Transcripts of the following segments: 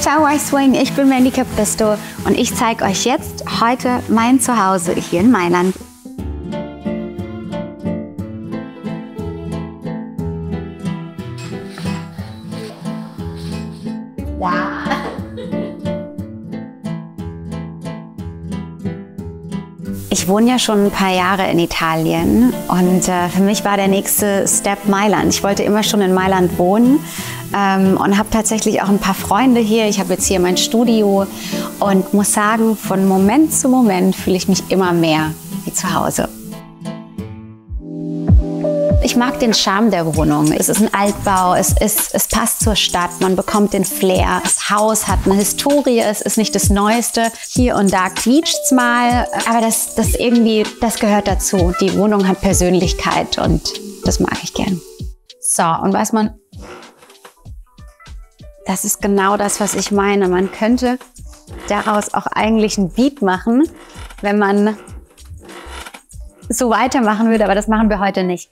Ciao iSwing, ich bin Mandy Capristo und ich zeige euch jetzt heute mein Zuhause hier in Mailand. Ich wohne ja schon ein paar Jahre in Italien und für mich war der nächste Step Mailand. Ich wollte immer schon in Mailand wohnen und habe tatsächlich auch ein paar Freunde hier. Ich habe jetzt hier mein Studio und muss sagen, von Moment zu Moment fühle ich mich immer mehr wie zu Hause. Ich mag den Charme der Wohnung. Es ist ein Altbau, es passt zur Stadt, man bekommt den Flair. Das Haus hat eine Historie, es ist nicht das Neueste. Hier und da quietscht's mal, aber das gehört dazu. Die Wohnung hat Persönlichkeit und das mag ich gern. So, und weiß man, das ist genau das, was ich meine. Man könnte daraus auch eigentlich ein Beat machen, wenn man so weitermachen würde, aber das machen wir heute nicht.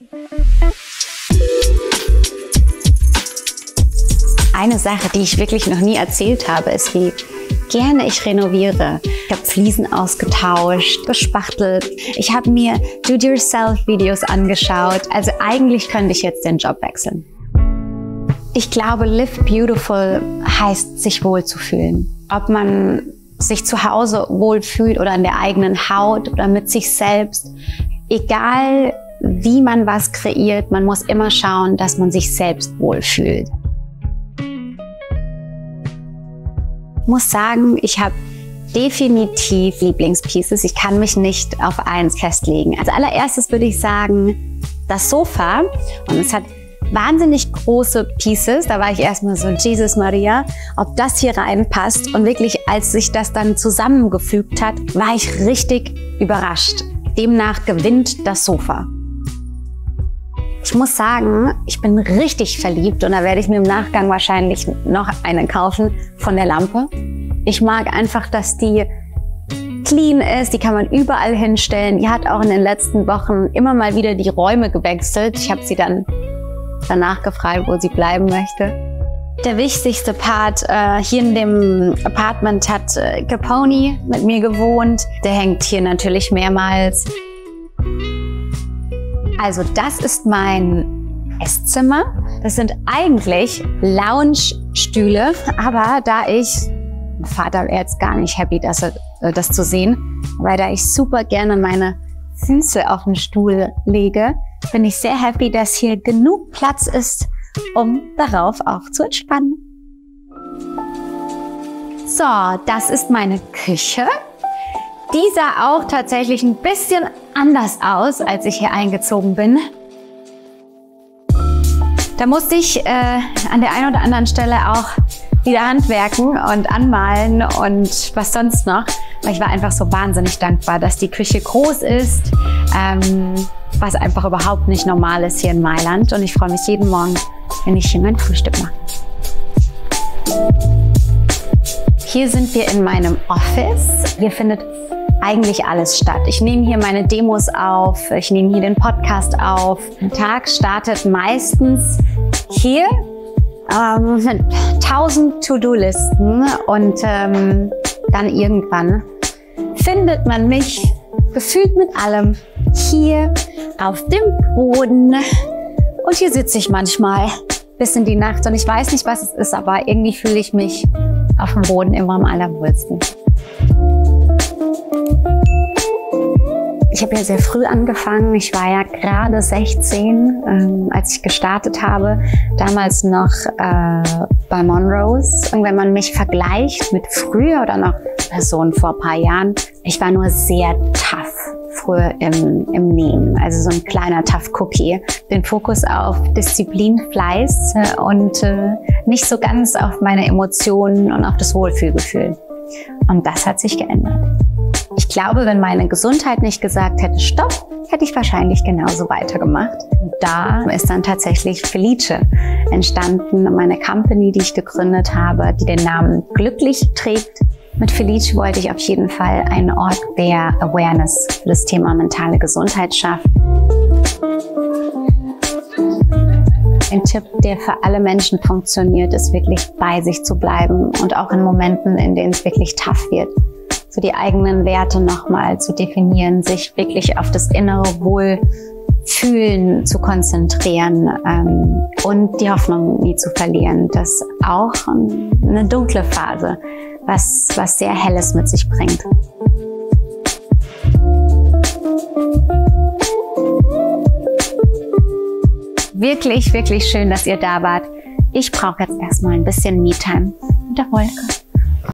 Eine Sache, die ich wirklich noch nie erzählt habe, ist, wie gerne ich renoviere. Ich habe Fliesen ausgetauscht, bespachtelt. Ich habe mir Do-it-yourself-Videos angeschaut. Also eigentlich könnte ich jetzt den Job wechseln. Ich glaube, live beautiful heißt, sich wohlzufühlen. Ob man sich zu Hause wohlfühlt oder in der eigenen Haut oder mit sich selbst. Egal, wie man was kreiert, man muss immer schauen, dass man sich selbst wohlfühlt. Ich muss sagen, ich habe definitiv Lieblingspieces. Ich kann mich nicht auf eins festlegen. Als allererstes würde ich sagen, das Sofa. Und es hat wahnsinnig große Pieces. Da war ich erstmal so, Jesus Maria, ob das hier reinpasst. Und wirklich, als sich das dann zusammengefügt hat, war ich richtig überrascht. Demnach gewinnt das Sofa. Ich muss sagen, ich bin richtig verliebt und da werde ich mir im Nachgang wahrscheinlich noch eine kaufen von der Lampe. Ich mag einfach, dass die clean ist, die kann man überall hinstellen. Die hat auch in den letzten Wochen immer mal wieder die Räume gewechselt. Ich habe sie dann danach gefragt, wo sie bleiben möchte. Der wichtigste Part, hier in dem Apartment hat Capone mit mir gewohnt. Der hängt hier natürlich mehrmals. Also das ist mein Esszimmer. Das sind eigentlich Lounge-Stühle, aber da mein Vater wäre jetzt gar nicht happy, das zu sehen, weil da ich super gerne meine Füße auf den Stuhl lege, bin ich sehr happy, dass hier genug Platz ist, um darauf auch zu entspannen. So, das ist meine Küche. Die sah auch tatsächlich ein bisschen anders aus, als ich hier eingezogen bin. Da musste ich an der einen oder anderen Stelle auch wieder handwerken und anmalen und was sonst noch. Weil ich war einfach so wahnsinnig dankbar, dass die Küche groß ist, was einfach überhaupt nicht normal ist hier in Mailand. Und ich freue mich jeden Morgen, wenn ich hier mein Frühstück mache. Hier sind wir in meinem Office. Hier findet eigentlich alles statt. Ich nehme hier meine Demos auf, ich nehme hier den Podcast auf. Der Tag startet meistens hier mit 1000 To-Do-Listen und dann irgendwann findet man mich gefühlt mit allem hier auf dem Boden und hier sitze ich manchmal bis in die Nacht und ich weiß nicht, was es ist, aber irgendwie fühle ich mich auf dem Boden immer am allerwohlsten. Ich habe ja sehr früh angefangen. Ich war ja gerade 16, als ich gestartet habe. Damals noch bei Monrose. Und wenn man mich vergleicht mit früher oder noch Personen vor ein paar Jahren, ich war nur sehr tough früher im Nähen. Also so ein kleiner Tough Cookie. Den Fokus auf Disziplin, Fleiß und nicht so ganz auf meine Emotionen und auf das Wohlfühlgefühl. Und das hat sich geändert. Ich glaube, wenn meine Gesundheit nicht gesagt hätte, stopp, hätte ich wahrscheinlich genauso weitergemacht. Und da ist dann tatsächlich Felice entstanden, meine Company, die ich gegründet habe, die den Namen Glücklich trägt. Mit Felice wollte ich auf jeden Fall einen Ort der Awareness für das Thema mentale Gesundheit schaffen. Ein Tipp, der für alle Menschen funktioniert, ist wirklich bei sich zu bleiben und auch in Momenten, in denen es wirklich tough wird. So die eigenen Werte nochmal zu definieren, sich wirklich auf das innere Wohlfühlen zu konzentrieren und die Hoffnung nie zu verlieren. Das ist auch eine dunkle Phase, was sehr Helles mit sich bringt. Wirklich, wirklich schön, dass ihr da wart. Ich brauche jetzt erstmal ein bisschen Me-Time mit der Wolke.